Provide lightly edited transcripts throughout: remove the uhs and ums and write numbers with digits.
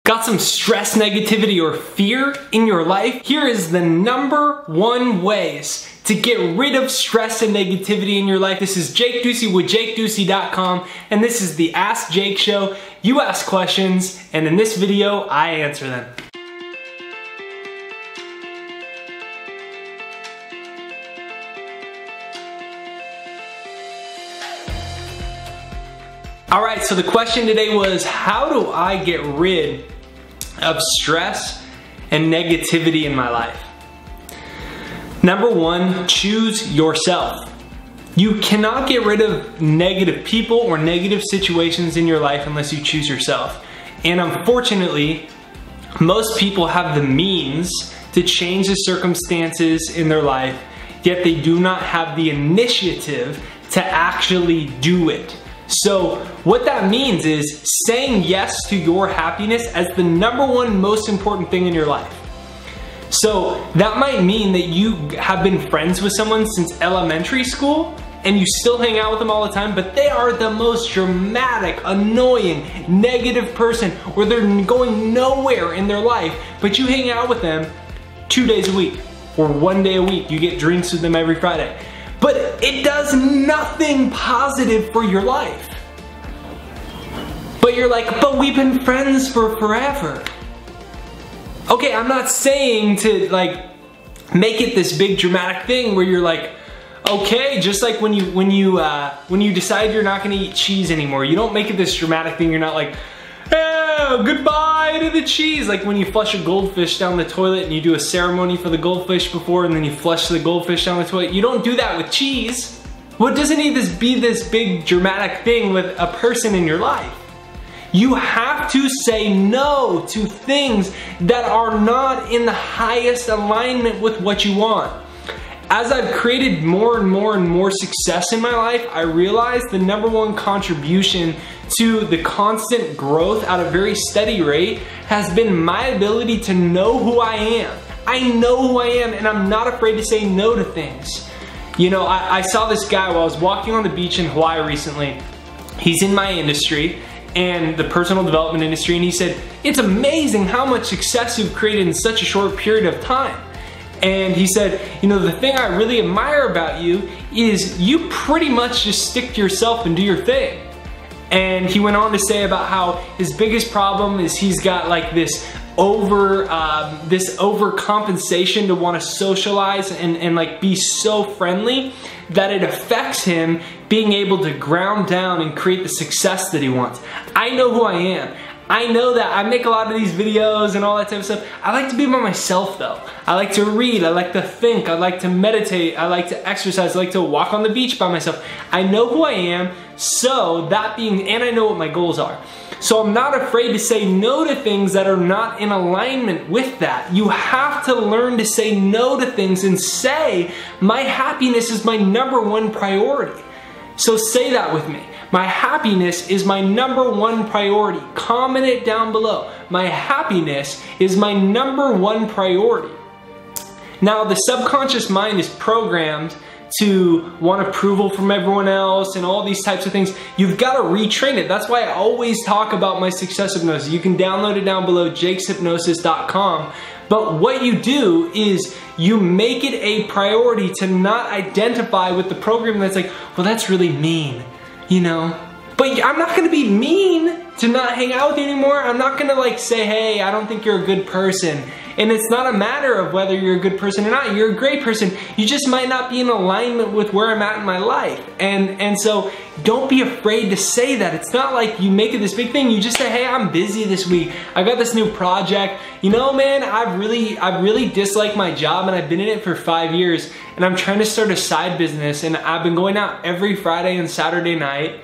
Got some stress, negativity, or fear in your life? Here is the #1 ways to get rid of stress and negativity in your life. This is Jake Ducey with JakeDucey.com, and this is the Ask Jake Show. You ask questions, and in this video, I answer them. All right, so the question today was, how do I get rid of stress and negativity in my life? #1, choose yourself. You cannot get rid of negative people or negative situations in your life unless you choose yourself. And unfortunately, most people have the means to change the circumstances in their life, yet they do not have the initiative to actually do it. So what that means is saying yes to your happiness as the #1 most important thing in your life. So that might mean that you have been friends with someone since elementary school and you still hang out with them all the time, but they are the most dramatic, annoying, negative person where they're going nowhere in their life, but you hang out with them 2 days a week or 1 day a week. You get drinks with them every Friday. But it does nothing positive for your life. But you're like, but we've been friends for forever. Okay, I'm not saying to like make it this big dramatic thing where you're like, okay, just like when you decide you're not gonna eat cheese anymore, you don't make it this dramatic thing. You're not like, oh, goodbye to the cheese. Like when you flush a goldfish down the toilet and you do a ceremony for the goldfish before and then you flush the goldfish down the toilet. You don't do that with cheese. Well, it doesn't need to be this big dramatic thing with a person in your life. You have to say no to things that are not in the highest alignment with what you want. As I've created more and more success in my life, I realized the #1 contribution to the constant growth at a very steady rate has been my ability to know who I am. I know who I am and I'm not afraid to say no to things. You know, I saw this guy while I was walking on the beach in Hawaii recently. He's in my industry and the personal development industry, and he said, it's amazing how much success you've created in such a short period of time. And he said, you know, the thing I really admire about you is you pretty much just stick to yourself and do your thing. And he went on to say about how his biggest problem is he's got like this overcompensation to want to socialize and like be so friendly that it affects him being able to ground down and create the success that he wants. I know who I am. I know that I make a lot of these videos and all that type of stuff. I like to be by myself though. I like to read, I like to think, I like to meditate, I like to exercise, I like to walk on the beach by myself. I know who I am, and I know what my goals are. So I'm not afraid to say no to things that are not in alignment with that. You have to learn to say no to things and say, my happiness is my #1 priority. So say that with me. My happiness is my #1 priority. Comment it down below. My happiness is my #1 priority. Now, the subconscious mind is programmed to want approval from everyone else and all these types of things. You've got to retrain it. That's why I always talk about my success hypnosis. You can download it down below, jakeshypnosis.com. But what you do is you make it a priority to not identify with the program that's like, well, that's really mean, you know? But I'm not gonna be mean to not hang out with you anymore. I'm not gonna like say, hey, I don't think you're a good person. And it's not a matter of whether you're a good person or not. You're a great person. You just might not be in alignment with where I'm at in my life. And so don't be afraid to say that. It's not like you make it this big thing. You just say, hey, I'm busy this week. I got this new project. You know, man, I really dislike my job and I've been in it for 5 years and I'm trying to start a side business and I've been going out every Friday and Saturday night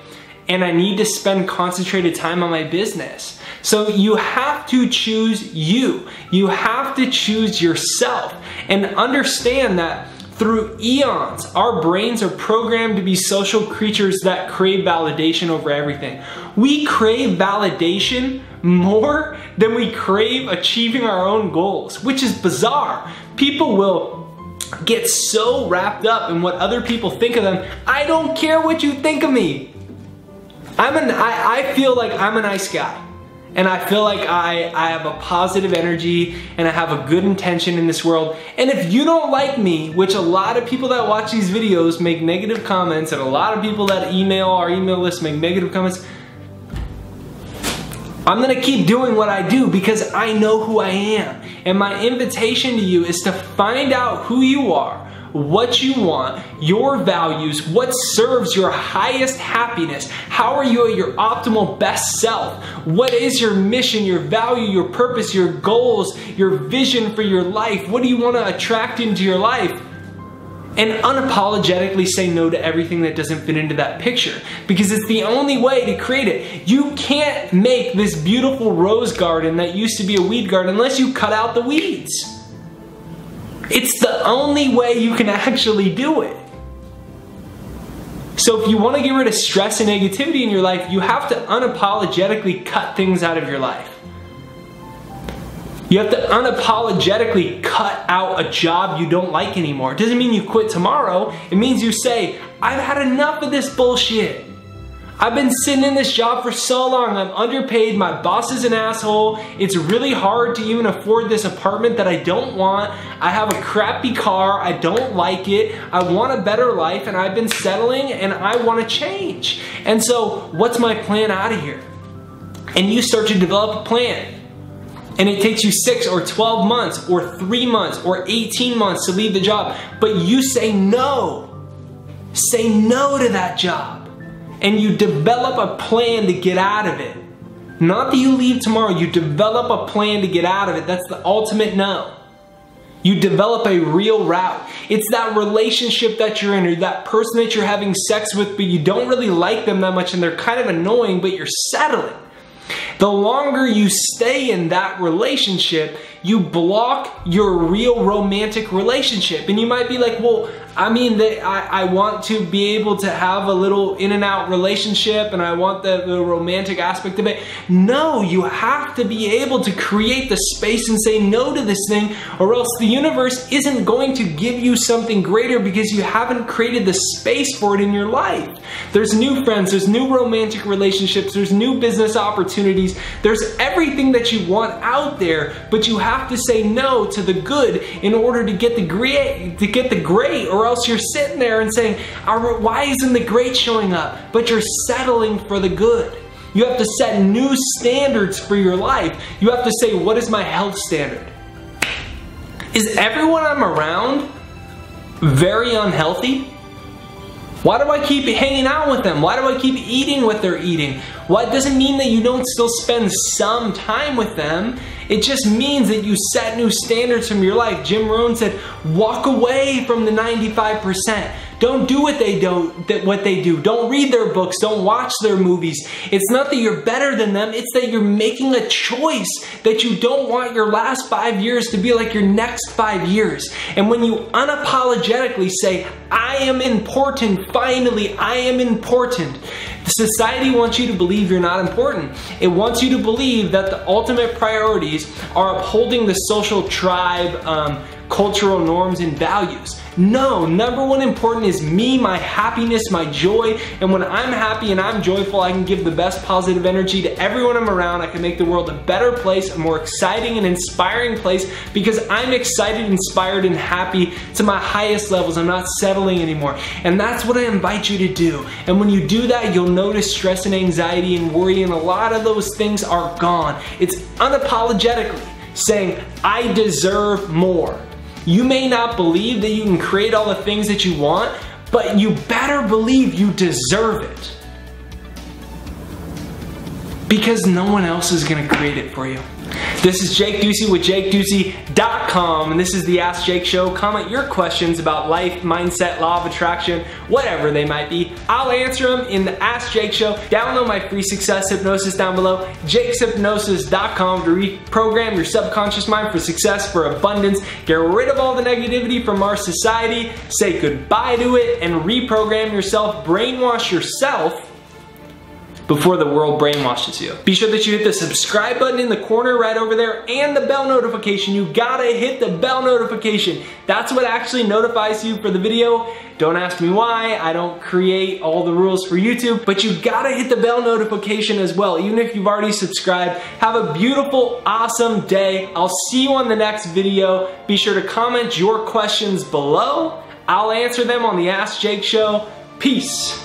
and I need to spend concentrated time on my business. So you have to choose you. You have to choose yourself and understand that through eons, our brains are programmed to be social creatures that crave validation over everything. We crave validation more than we crave achieving our own goals, which is bizarre. People will get so wrapped up in what other people think of them. I don't care what you think of me. I feel like I'm a nice guy. And I feel like I have a positive energy and I have a good intention in this world. And if you don't like me, which a lot of people that watch these videos make negative comments, and a lot of people that email our email list make negative comments, I'm gonna keep doing what I do because I know who I am. And my invitation to you is to find out who you are, what you want, your values, what serves your highest happiness. How are you at your optimal best self? What is your mission, your value, your purpose, your goals, your vision for your life? What do you want to attract into your life? And unapologetically say no to everything that doesn't fit into that picture, because it's the only way to create it. You can't make this beautiful rose garden that used to be a weed garden unless you cut out the weeds. It's the only way you can actually do it. So if you want to get rid of stress and negativity in your life, you have to unapologetically cut things out of your life. You have to unapologetically cut out a job you don't like anymore. It doesn't mean you quit tomorrow. It means you say, I've had enough of this bullshit. I've been sitting in this job for so long. I'm underpaid. My boss is an asshole. It's really hard to even afford this apartment that I don't want. I have a crappy car. I don't like it. I want a better life, and I've been settling, and I want to change. And so what's my plan out of here? And you start to develop a plan. And it takes you 6 or 12 months or 3 months or 18 months to leave the job. But you say no. Say no to that job. And you develop a plan to get out of it. Not that you leave tomorrow. You develop a plan to get out of it. That's the ultimate no. You develop a real route. It's that relationship that you're in, or that person that you're having sex with, but you don't really like them that much and they're kind of annoying, but you're settling. The longer you stay in that relationship, you block your real romantic relationship. And you might be like, well, I mean, I want to be able to have a little in and out relationship and I want the romantic aspect of it. No, you have to be able to create the space and say no to this thing, or else the universe isn't going to give you something greater because you haven't created the space for it in your life. There's new friends, there's new romantic relationships, there's new business opportunities, there's everything that you want out there, but you have to say no to the good in order to get the great, or else you're sitting there and saying, why isn't the great showing up? But you're settling for the good. You have to set new standards for your life. You have to say, what is my health standard? Is everyone I'm around very unhealthy? Why do I keep hanging out with them? Why do I keep eating what they're eating? Well, it doesn't mean that you don't still spend some time with them. It just means that you set new standards from your life. Jim Rohn said, walk away from the 95%. Don't do what they do. Don't read their books. Don't watch their movies. It's not that you're better than them. It's that you're making a choice that you don't want your last 5 years to be like your next 5 years. And when you unapologetically say, I am important, finally, I am important. Society wants you to believe you're not important. It wants you to believe that the ultimate priorities are upholding the social tribe, cultural norms and values. No, number one important is me, my happiness, my joy. And when I'm happy and I'm joyful, I can give the best positive energy to everyone I'm around. I can make the world a better place, a more exciting and inspiring place, because I'm excited, inspired, and happy to my highest levels. I'm not settling anymore. And that's what I invite you to do. And when you do that, you'll notice stress and anxiety and worry, and a lot of those things are gone. It's unapologetically saying, I deserve more. You may not believe that you can create all the things that you want, but you better believe you deserve it. Because no one else is going to create it for you. This is Jake Ducey with JakeDucey.com, and this is the Ask Jake Show. Comment your questions about life, mindset, law of attraction, whatever they might be. I'll answer them in the Ask Jake Show. Download my free success hypnosis down below, JakesHypnosis.com, to reprogram your subconscious mind for success, for abundance. Get rid of all the negativity from our society, say goodbye to it, and reprogram yourself, brainwash yourself before the world brainwashes you. Be sure that you hit the subscribe button in the corner right over there and the bell notification. You gotta hit the bell notification. That's what actually notifies you for the video. Don't ask me why, I don't create all the rules for YouTube, but you gotta hit the bell notification as well, even if you've already subscribed. Have a beautiful, awesome day. I'll see you on the next video. Be sure to comment your questions below. I'll answer them on the Ask Jake Show. Peace.